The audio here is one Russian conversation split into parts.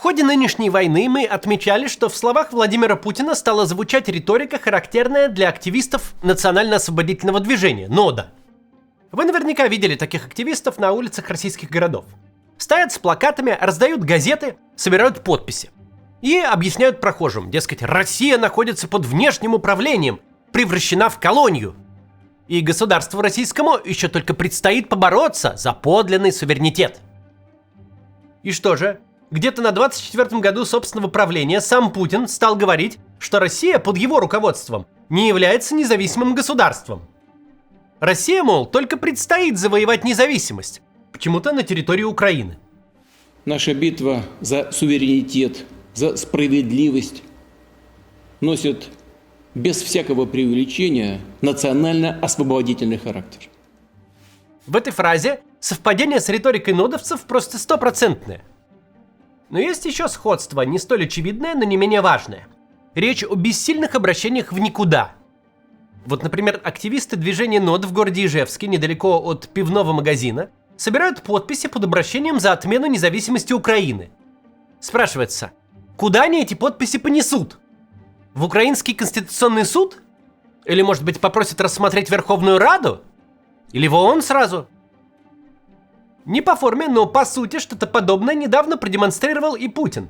ходе нынешней войны мы отмечали, что в словах Владимира Путина стала звучать риторика, характерная для активистов национально-освободительного движения, НОДА. Вы наверняка видели таких активистов на улицах российских городов. Стоят с плакатами, раздают газеты, собирают подписи. И объясняют прохожим, дескать, Россия находится под внешним управлением, превращена в колонию. И государству российскому еще только предстоит побороться за подлинный суверенитет. И что же? Где-то на 24-м году собственного правления сам Путин стал говорить, что Россия под его руководством не является независимым государством. Россия, мол, только предстоит завоевать независимость, почему-то на территории Украины. Наша битва за суверенитет, за справедливость носит без всякого преувеличения национально-освободительный характер. В этой фразе совпадение с риторикой нодовцев просто стопроцентное. Но есть еще сходство, не столь очевидное, но не менее важное. Речь о бессильных обращениях в никуда. Вот, например, активисты движения НОД в городе Ижевске, недалеко от пивного магазина, собирают подписи под обращением за отмену независимости Украины. Спрашивается, куда они эти подписи понесут? В Украинский конституционный суд? Или, может быть, попросят рассмотреть Верховную Раду? Или в ООН сразу? Не по форме, но по сути что-то подобное недавно продемонстрировал и Путин.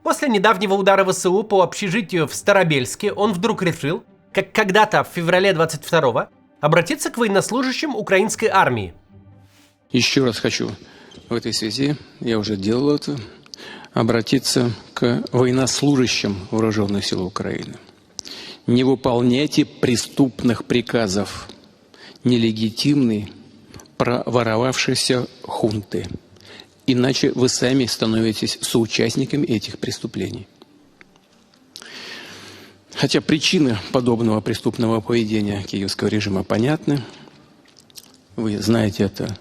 После недавнего удара ВСУ по общежитию в Старобельске он вдруг решил, как когда-то в феврале 22-го, обратиться к военнослужащим украинской армии. Еще раз хочу в этой связи, я уже делал это, обратиться к военнослужащим Вооруженных сил Украины. Не выполняйте преступных приказов нелегитимной, проворовавшейся хунты. Иначе вы сами становитесь соучастниками этих преступлений. Хотя причины подобного преступного поведения киевского режима понятны. Вы знаете это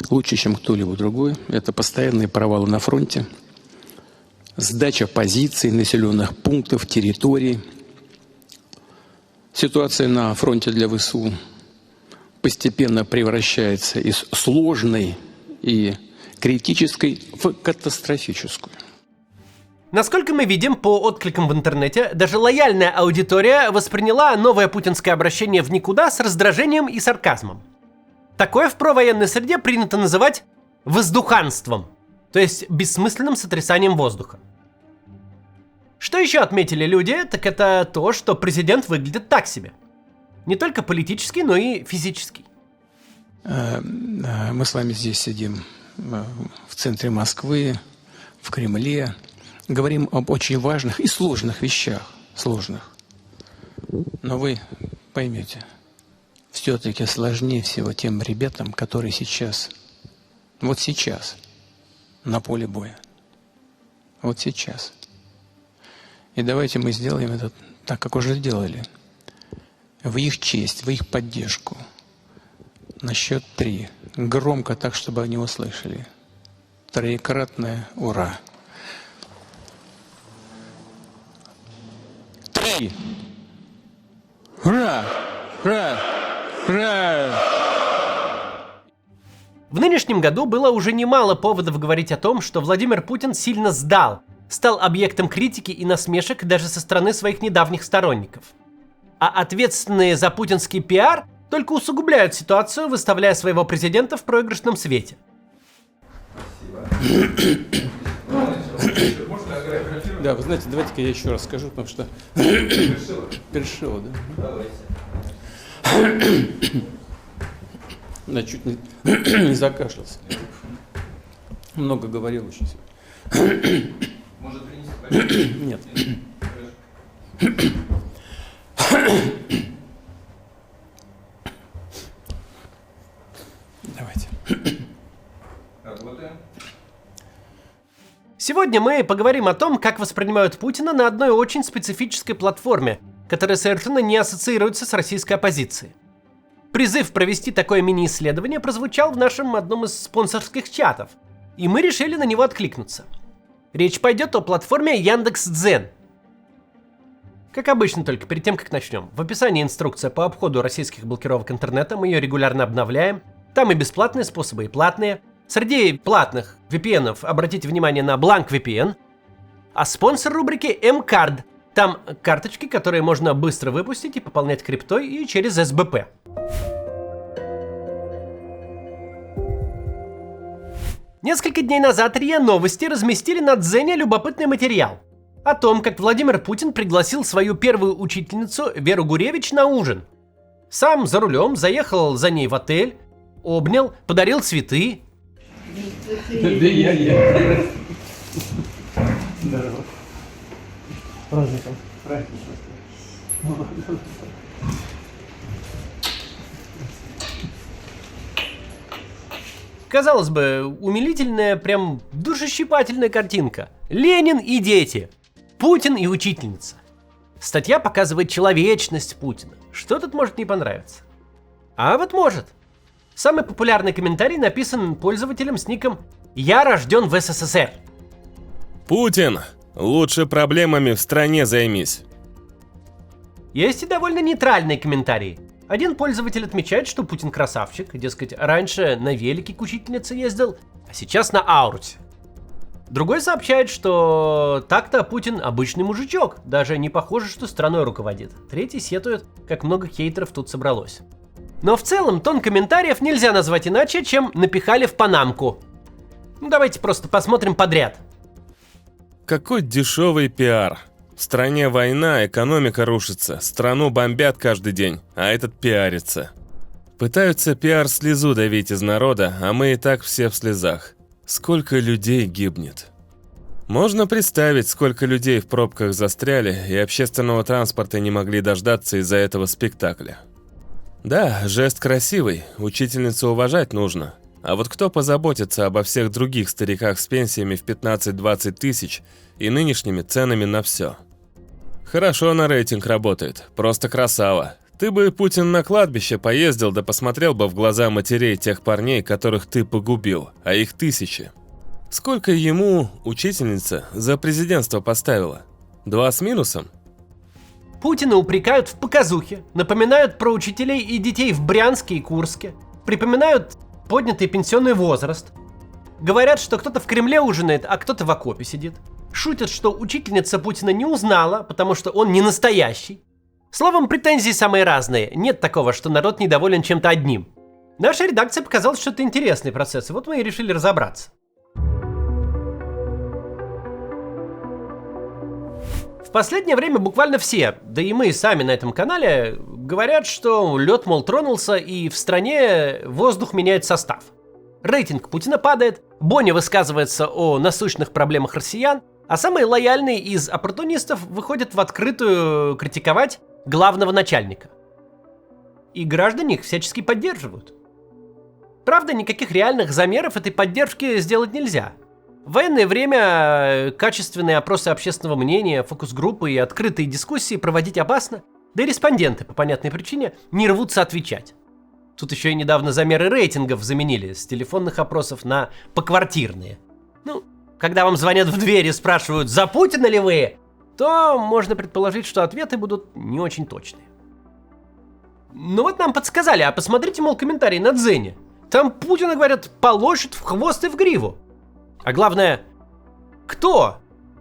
лучше, чем кто-либо другой. Это постоянные провалы на фронте, сдача позиций, населенных пунктов, территорий. Ситуация на фронте для ВСУ постепенно превращается из сложной и критической в катастрофическую. Насколько мы видим по откликам в интернете, даже лояльная аудитория восприняла новое путинское обращение в никуда с раздражением и сарказмом. Такое в провоенной среде принято называть воздуханством, то есть бессмысленным сотрясанием воздуха. Что еще отметили люди, так это то, что президент выглядит так себе. Не только политически, но и физически. Мы с вами здесь сидим в центре Москвы, в Кремле. Говорим об очень важных и сложных вещах. Сложных. Но вы поймете, все-таки сложнее всего тем ребятам, которые сейчас, вот сейчас, на поле боя. Вот сейчас. И давайте мы сделаем это так, как уже сделали. В их честь, в их поддержку. На счет 3. Громко так, чтобы они услышали. Троекратное «Ура!». 3. Ура! Ура! Ура! В нынешнем году было уже немало поводов говорить о том, что Владимир Путин сильно сдал, стал объектом критики и насмешек даже со стороны своих недавних сторонников. А ответственные за путинский пиар только усугубляют ситуацию, выставляя своего президента в проигрышном свете. Да, вы знаете, давайте-ка я еще раз скажу, потому что... Перешило, да? Да, чуть не закашлялся. Много говорил очень сегодня. Может, принести? Нет. Давайте. Работаем. Сегодня мы поговорим о том, как воспринимают Путина на одной очень специфической платформе, которая совершенно не ассоциируется с российской оппозицией. Призыв провести такое мини-исследование прозвучал в нашем одном из спонсорских чатов, и мы решили на него откликнуться. Речь пойдет о платформе Яндекс.Дзен. Как обычно, только перед тем, как начнем, в описании инструкция по обходу российских блокировок интернета, мы ее регулярно обновляем. Там и бесплатные способы, и платные. Среди платных VPN-ов обратите внимание на Blank VPN. а спонсор рубрики МКард. Там карточки, которые можно быстро выпустить и пополнять криптой и через СБП. Несколько дней назад РИА Новости разместили на Дзене любопытный материал о том, как Владимир Путин пригласил свою первую учительницу Веру Гуревич на ужин. Сам за рулем заехал за ней в отель, обнял, подарил цветы. Да я. Здорово. Праздником. Казалось бы, умилительная, прям душещипательная картинка. Ленин и дети. Путин и учительница. Статья показывает человечность Путина. Что тут может не понравиться? А вот может. Самый популярный комментарий написан пользователем с ником «Я рожден в СССР». Путин, лучше проблемами в стране займись. Есть и довольно нейтральные комментарии. Один пользователь отмечает, что Путин красавчик, дескать, раньше на велике к учительнице ездил, а сейчас на ауруте. Другой сообщает, что так-то Путин обычный мужичок, даже не похоже, что страной руководит. Третий сетует, как много хейтеров тут собралось. Но в целом тон комментариев нельзя назвать иначе, чем напихали в панамку. Ну, давайте просто посмотрим подряд. Какой дешевый пиар. В стране война, экономика рушится, страну бомбят каждый день, а этот пиарится. Пытаются пиар-слезу давить из народа, а мы и так все в слезах. Сколько людей гибнет. Можно представить, сколько людей в пробках застряли и общественного транспорта не могли дождаться из-за этого спектакля. Да, жест красивый, учительницу уважать нужно. А вот кто позаботится обо всех других стариках с пенсиями в 15-20 тысяч и нынешними ценами на все? Хорошо на рейтинг работает, просто красава. Ты бы, Путин, на кладбище поездил, да посмотрел бы в глаза матерей тех парней, которых ты погубил, а их тысячи. Сколько ему учительница за президентство поставила? 2 с минусом? Путина упрекают в показухе, напоминают про учителей и детей в Брянске и Курске, припоминают поднятый пенсионный возраст. Говорят, что кто-то в Кремле ужинает, а кто-то в окопе сидит. Шутят, что учительница Путина не узнала, потому что он не настоящий. Словом, претензии самые разные. Нет такого, что народ недоволен чем-то одним. Наша редакция показала, что это интересный процесс, и вот мы и решили разобраться. В последнее время буквально все, да и мы сами на этом канале, говорят, что лед, мол, тронулся, и в стране воздух меняет состав. Рейтинг Путина падает, Боня высказывается о насущных проблемах россиян, а самые лояльные из оппортунистов выходят в открытую критиковать главного начальника. И граждане их всячески поддерживают. Правда, никаких реальных замеров этой поддержки сделать нельзя. В военное время качественные опросы общественного мнения, фокус-группы и открытые дискуссии проводить опасно, да и респонденты, по понятной причине, не рвутся отвечать. Тут еще и недавно замеры рейтингов заменили с телефонных опросов на поквартирные. Ну, когда вам звонят в дверь и спрашивают, за Путина ли вы, то можно предположить, что ответы будут не очень точные. Ну вот нам подсказали, а посмотрите, мол, комментарии на Дзене. Там Путина, говорят, полощет в хвост и в гриву. А главное, кто?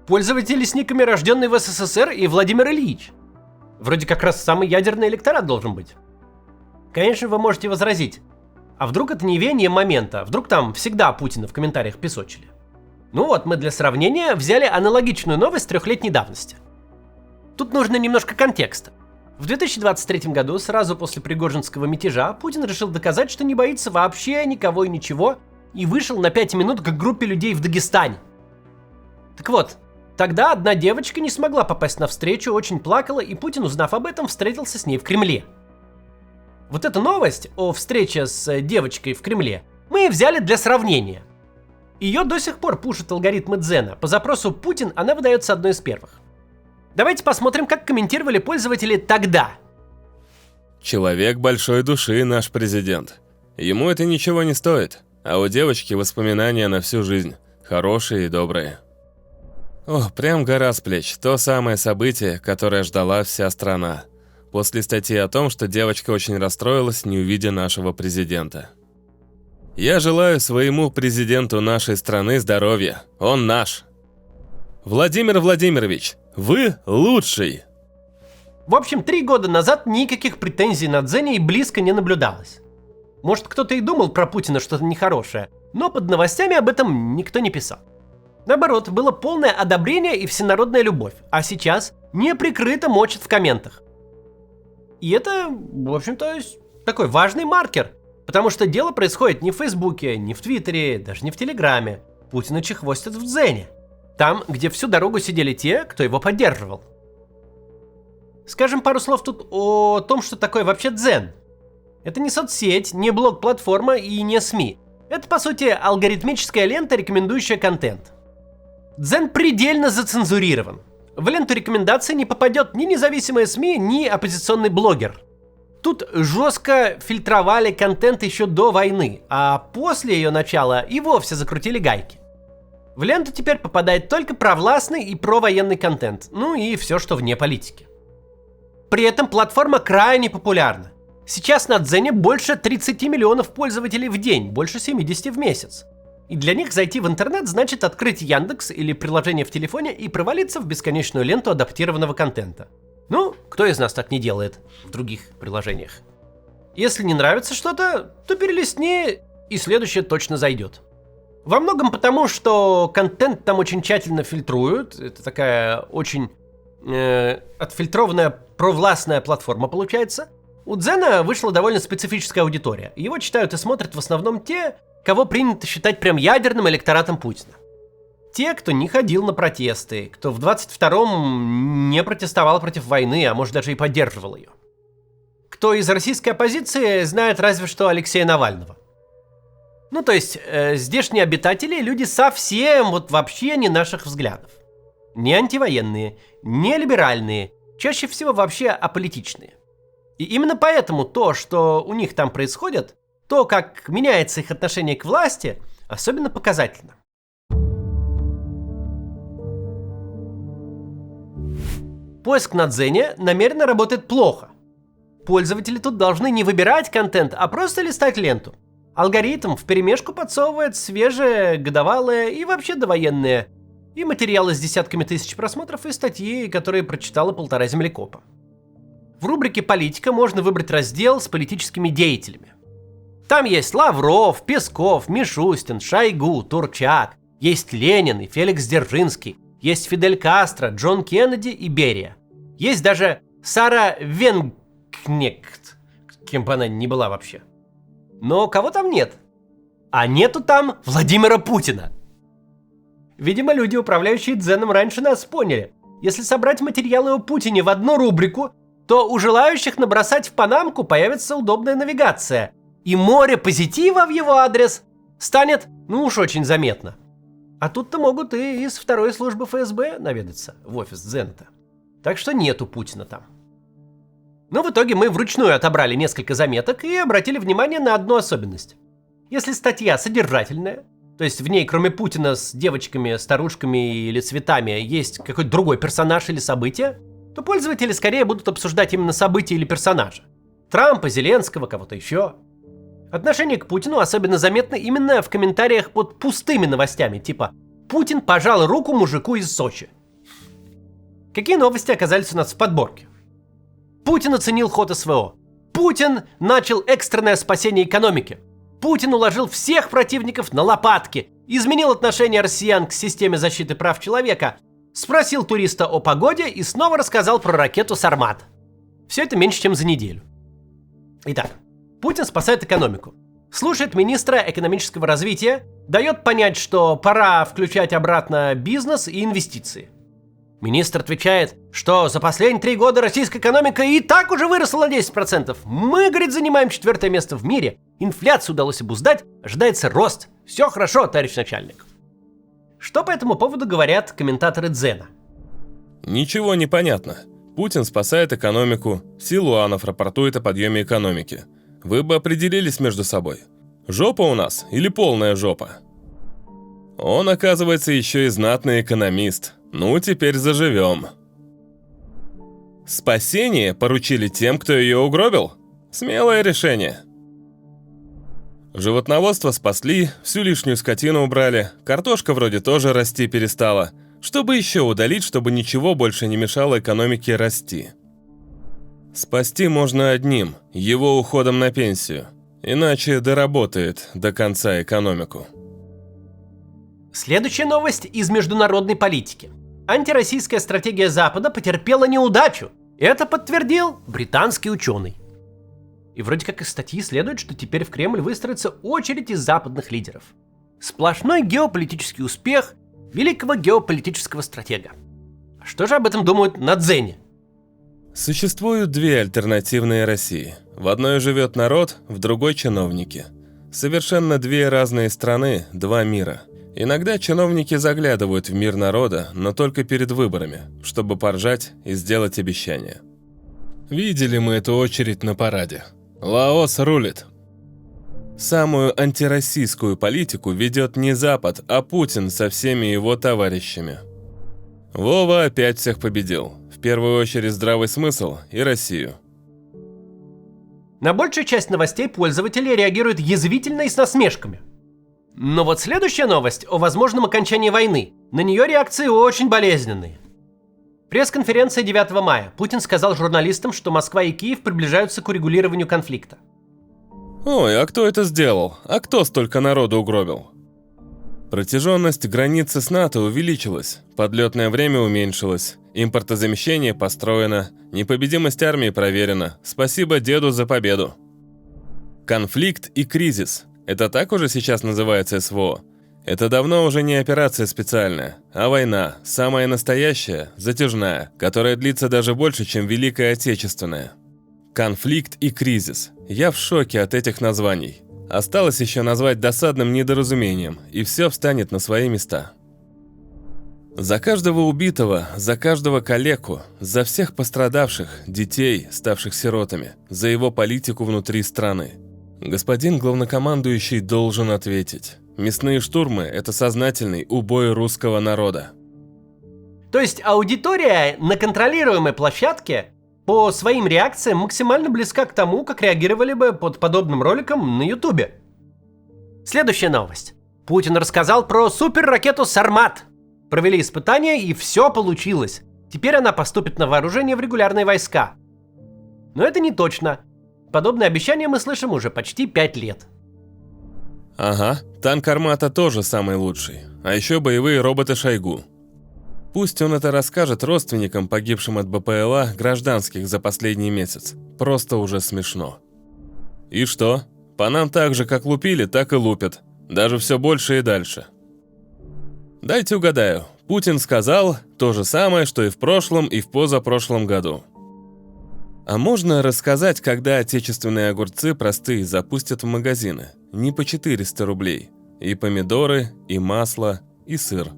Пользователи с никами, рожденные в СССР, и Владимир Ильич. Вроде как раз самый ядерный электорат должен быть. Конечно, вы можете возразить, а вдруг это не веяние момента, вдруг там всегда Путина в комментариях песочили. Ну вот, мы для сравнения взяли аналогичную новость 3-летней давности. Тут нужно немножко контекста. В 2023 году, сразу после Пригожинского мятежа, Путин решил доказать, что не боится вообще никого и ничего, и вышел на 5 минут к группе людей в Дагестане. Так вот, тогда одна девочка не смогла попасть на встречу, очень плакала, и Путин, узнав об этом, встретился с ней в Кремле. Вот эту новость о встрече с девочкой в Кремле мы взяли для сравнения. Ее до сих пор пушат алгоритмы Дзена. По запросу «Путин» она выдается одной из первых. Давайте посмотрим, как комментировали пользователи тогда. Человек большой души, наш президент. Ему это ничего не стоит, а у девочки воспоминания на всю жизнь. Хорошие и добрые. О, прям гора с плеч. То самое событие, которое ждала вся страна. После статьи о том, что девочка очень расстроилась, не увидя нашего президента. Я желаю своему президенту нашей страны здоровья. Он наш. Владимир Владимирович, вы лучший. В общем, 3 года назад никаких претензий на Дзене и близко не наблюдалось. Может, кто-то и думал про Путина что-то нехорошее, но под новостями об этом никто не писал. Наоборот, было полное одобрение и всенародная любовь, а сейчас неприкрыто мочат в комментах. И это, в общем-то, такой важный маркер, потому что дело происходит не в Фейсбуке, не в Твиттере, даже не в Телеграме. Путина чехвостят в Дзене. Там, где всю дорогу сидели те, кто его поддерживал. Скажем пару слов тут о том, что такое вообще Дзен. Это не соцсеть, не блог-платформа и не СМИ. Это, по сути, алгоритмическая лента, рекомендующая контент. Дзен предельно зацензурирован. В ленту рекомендаций не попадет ни независимые СМИ, ни оппозиционный блогер. Тут жестко фильтровали контент еще до войны, а после ее начала и вовсе закрутили гайки. В ленту теперь попадает только провластный и провоенный контент, ну и все, что вне политики. При этом платформа крайне популярна. Сейчас на Дзене больше 30 миллионов пользователей в день, больше 70 в месяц. И для них зайти в интернет значит открыть Яндекс или приложение в телефоне и провалиться в бесконечную ленту адаптированного контента. Ну, кто из нас так не делает в других приложениях? Если не нравится что-то, то перелистни, и следующее точно зайдет. Во многом потому, что контент там очень тщательно фильтруют. Это такая очень отфильтрованная провластная платформа получается. У Дзена вышла довольно специфическая аудитория. Его читают и смотрят в основном те, кого принято считать прям ядерным электоратом Путина. Те, кто не ходил на протесты, кто в 22-м не протестовал против войны, а может даже и поддерживал ее. Кто из российской оппозиции знает разве что Алексея Навального. Ну, то есть, здешние обитатели люди совсем вот вообще не наших взглядов. Не антивоенные, не либеральные, чаще всего вообще аполитичные. И именно поэтому то, что у них там происходит, то, как меняется их отношение к власти, особенно показательно. Поиск на Дзене намеренно работает плохо. Пользователи тут должны не выбирать контент, а просто листать ленту. Алгоритм вперемешку подсовывает свежее, годовалое и вообще довоенное, и материалы с десятками тысяч просмотров, и статьи, которые прочитало 1,5 землекопа. В рубрике «Политика» можно выбрать раздел с политическими деятелями. Там есть Лавров, Песков, Мишустин, Шойгу, Турчак, есть Ленин и Феликс Дзержинский, есть Фидель Кастро, Джон Кеннеди и Берия. Есть даже Сара Венкнехт, кем бы она ни была вообще. Но кого там нет? А нету там Владимира Путина. Видимо, люди, управляющие Дзеном, раньше нас поняли. Если собрать материалы о Путине в одну рубрику, то у желающих набросать в панамку появится удобная навигация. И море позитива в его адрес станет, ну уж очень заметно. А тут-то могут и из второй службы ФСБ наведаться в офис Дзена-то. Так что нету Путина там. Но в итоге мы вручную отобрали несколько заметок и обратили внимание на одну особенность. Если статья содержательная, то есть в ней кроме Путина с девочками, старушками или цветами есть какой-то другой персонаж или событие, то пользователи скорее будут обсуждать именно события или персонажа. Трампа, Зеленского, кого-то еще. Отношение к Путину особенно заметно именно в комментариях под пустыми новостями, типа «Путин пожал руку мужику из Сочи». Какие новости оказались у нас в подборке? Путин оценил ход СВО. Путин начал экстренное спасение экономики. Путин уложил всех противников на лопатки, изменил отношение россиян к системе защиты прав человека, спросил туриста о погоде и снова рассказал про ракету «Сармат». Все это меньше, чем за неделю. Итак, Путин спасает экономику. Слушает министра экономического развития, дает понять, что пора включать обратно бизнес и инвестиции. Министр отвечает, что за последние 3 года российская экономика и так уже выросла на 10%. Мы, говорит, занимаем 4-е место в мире. Инфляцию удалось обуздать, ожидается рост. Все хорошо, товарищ начальник. Что по этому поводу говорят комментаторы Дзена? Ничего не понятно. Путин спасает экономику, Силуанов рапортует о подъеме экономики. Вы бы определились между собой. Жопа у нас или полная жопа? Он, оказывается, еще и знатный экономист. Ну, теперь заживем. Спасение поручили тем, кто ее угробил? Смелое решение. Животноводство спасли, всю лишнюю скотину убрали, картошка вроде тоже расти перестала. Чтобы еще удалить, чтобы ничего больше не мешало экономике расти. Спасти можно одним – его уходом на пенсию. Иначе доработает до конца экономику. Следующая новость из международной политики. Антироссийская стратегия Запада потерпела неудачу. Это подтвердил британский ученый. И вроде как из статьи следует, что теперь в Кремль выстроится очередь из западных лидеров. Сплошной геополитический успех великого геополитического стратега. А что же об этом думают на Дзене? Существуют две альтернативные России. В одной живет народ, в другой – чиновники. Совершенно две разные страны, два мира. Иногда чиновники заглядывают в мир народа, но только перед выборами, чтобы поржать и сделать обещания. Видели мы эту очередь на параде. Лаос рулит. Самую антироссийскую политику ведет не Запад, а Путин со всеми его товарищами. Вова опять всех победил. В первую очередь здравый смысл и Россию. На большую часть новостей пользователи реагируют язвительно и с насмешками. Но вот следующая новость о возможном окончании войны. На нее реакции очень болезненные. Пресс-конференция 9 мая. Путин сказал журналистам, что Москва и Киев приближаются к урегулированию конфликта. Ой, а кто это сделал? А кто столько народу угробил? Протяженность границы с НАТО увеличилась, подлетное время уменьшилось, импортозамещение построено, непобедимость армии проверена. Спасибо деду за победу. Конфликт и кризис. Это так уже сейчас называется СВО? Это давно уже не операция специальная, а война, самая настоящая, затяжная, которая длится даже больше, чем Великая Отечественная. Конфликт и кризис. Я в шоке от этих названий. Осталось еще назвать досадным недоразумением, и все встанет на свои места. За каждого убитого, за каждого калеку, за всех пострадавших, детей, ставших сиротами, за его политику внутри страны. Господин главнокомандующий должен ответить. Мясные штурмы – это сознательный убой русского народа. То есть аудитория на контролируемой площадке по своим реакциям максимально близка к тому, как реагировали бы под подобным роликом на Ютубе. Следующая новость. Путин рассказал про суперракету «Сармат». Провели испытания, и все получилось. Теперь она поступит на вооружение в регулярные войска. Но это не точно. Подобные обещания мы слышим уже почти 5 лет. Ага, танк «Армата» тоже самый лучший. А еще боевые роботы «Шойгу». Пусть он это расскажет родственникам, погибшим от БПЛА, гражданских за последний месяц. Просто уже смешно. И что? По нам так же, как лупили, так и лупят. Даже все больше и дальше. Дайте угадаю. Путин сказал то же самое, что и в прошлом, и в позапрошлом году. А можно рассказать, когда отечественные огурцы простые запустят в магазины? Не по 400 рублей. И помидоры, и масло, и сыр.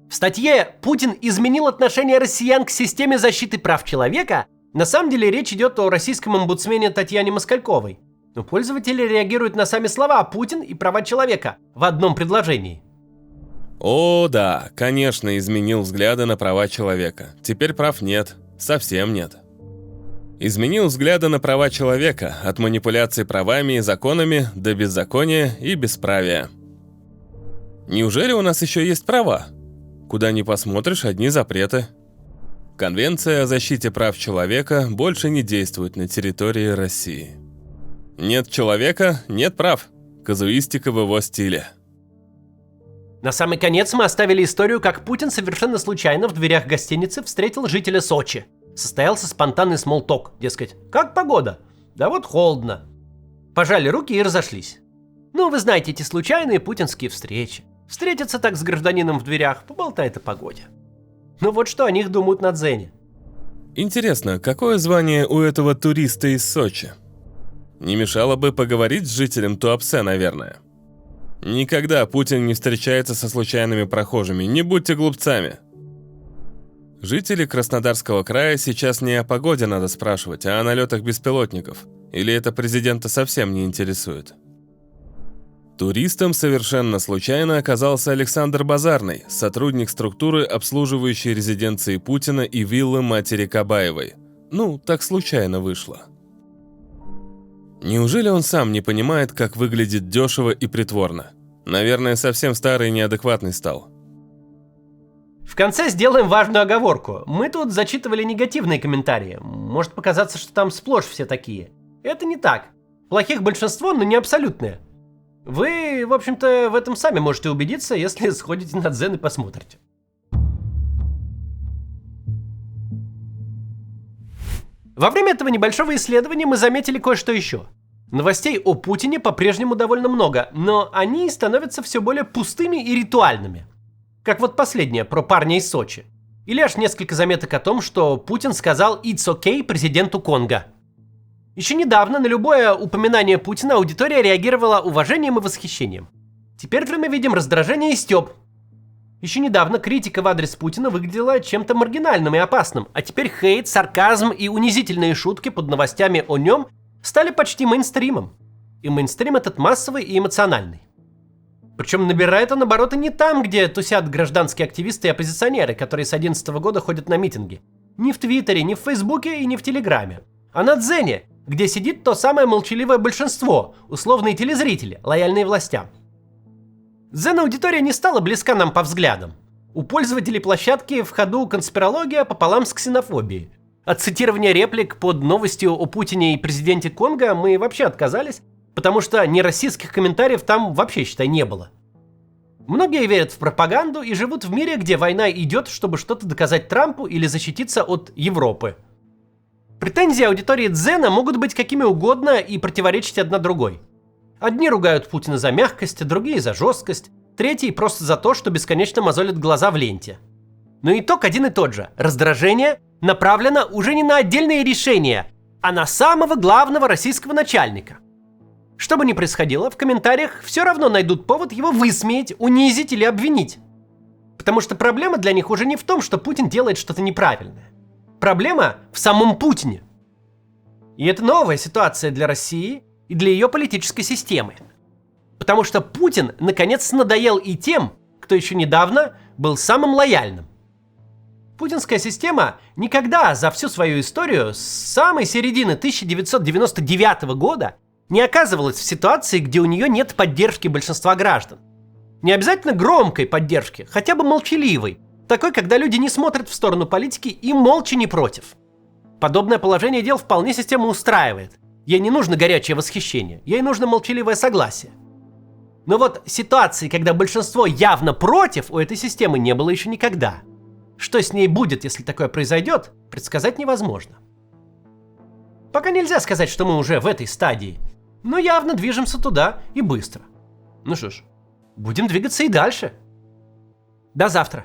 В статье «Путин изменил отношение россиян к системе защиты прав человека» на самом деле речь идет о российском омбудсмене Татьяне Москальковой. Но пользователи реагируют на сами слова «Путин» и «права человека» в одном предложении. О, да, конечно, изменил взгляды на права человека. Теперь прав нет, совсем нет. Изменил взгляды на права человека от манипуляций правами и законами до беззакония и бесправия. Неужели у нас еще есть права? Куда ни посмотришь, одни запреты. Конвенция о защите прав человека больше не действует на территории России. Нет человека – нет прав. Казуистика в его стиле. На самый конец мы оставили историю, как Путин совершенно случайно в дверях гостиницы встретил жителя Сочи. Состоялся спонтанный смолток, дескать, как погода? Да вот холодно. Пожали руки и разошлись. Ну, вы знаете эти случайные путинские встречи. Встретиться так с гражданином в дверях, поболтает о погоде. Ну вот что о них думают на Дзене. Интересно, какое звание у этого туриста из Сочи? Не мешало бы поговорить с жителем Туапсе, наверное. Никогда Путин не встречается со случайными прохожими, не будьте глупцами. Жители Краснодарского края сейчас не о погоде надо спрашивать, а о налетах беспилотников. Или это президента совсем не интересует? Туристом совершенно случайно оказался Александр Базарный, сотрудник структуры, обслуживающей резиденции Путина и виллы матери Кабаевой. Ну, так случайно вышло. Неужели он сам не понимает, как выглядит дешево и притворно? Наверное, совсем старый и неадекватный стал. В конце сделаем важную оговорку. Мы тут зачитывали негативные комментарии. Может показаться, что там сплошь все такие. Это не так. Плохих большинство, но не абсолютное. Вы, в общем-то, в этом сами можете убедиться, если сходите на Дзен и посмотрите. Во время этого небольшого исследования мы заметили кое-что еще. Новостей о Путине по-прежнему довольно много, но они становятся все более пустыми и ритуальными. Как вот последняя про парня из Сочи. Или аж несколько заметок о том, что Путин сказал «It's okay» президенту Конго. Еще недавно на любое упоминание Путина аудитория реагировала уважением и восхищением. Теперь же мы видим раздражение и стёб. Еще недавно критика в адрес Путина выглядела чем-то маргинальным и опасным, а теперь хейт, сарказм и унизительные шутки под новостями о нем стали почти мейнстримом. И мейнстрим этот массовый и эмоциональный. Причем набирает он обороты не там, где тусят гражданские активисты и оппозиционеры, которые с 2011 года ходят на митинги. Ни в Твиттере, ни в Фейсбуке и ни в Телеграме. А на Дзене, где сидит то самое молчаливое большинство, условные телезрители, лояльные властям. Дзен-аудитория не стала близка нам по взглядам. У пользователей площадки в ходу конспирология пополам с ксенофобией. От цитирования реплик под новостью о Путине и президенте Конго мы вообще отказались, потому что нероссийских комментариев там вообще, считай, не было. Многие верят в пропаганду и живут в мире, где война идет, чтобы что-то доказать Трампу или защититься от Европы. Претензии аудитории Дзена могут быть какими угодно и противоречить одна другой. Одни ругают Путина за мягкость, другие за жесткость, третьи просто за то, что бесконечно мозолят глаза в ленте. Но итог один и тот же. Раздражение направлено уже не на отдельные решения, а на самого главного российского начальника. Что бы ни происходило, в комментариях все равно найдут повод его высмеять, унизить или обвинить. Потому что проблема для них уже не в том, что Путин делает что-то неправильное. Проблема в самом Путине. И это новая ситуация для России и для ее политической системы. Потому что Путин наконец надоел и тем, кто еще недавно был самым лояльным. Путинская система никогда за всю свою историю с самой середины 1999 года не оказывалась в ситуации, где у нее нет поддержки большинства граждан. Не обязательно громкой поддержки, хотя бы молчаливой, такой, когда люди не смотрят в сторону политики и молча не против. Подобное положение дел вполне систему устраивает. Ей не нужно горячее восхищение, ей нужно молчаливое согласие. Но вот ситуации, когда большинство явно против, у этой системы не было еще никогда. Что с ней будет, если такое произойдет, предсказать невозможно. Пока нельзя сказать, что мы уже в этой стадии, но явно движемся туда и быстро. Ну что ж, будем двигаться и дальше. До завтра.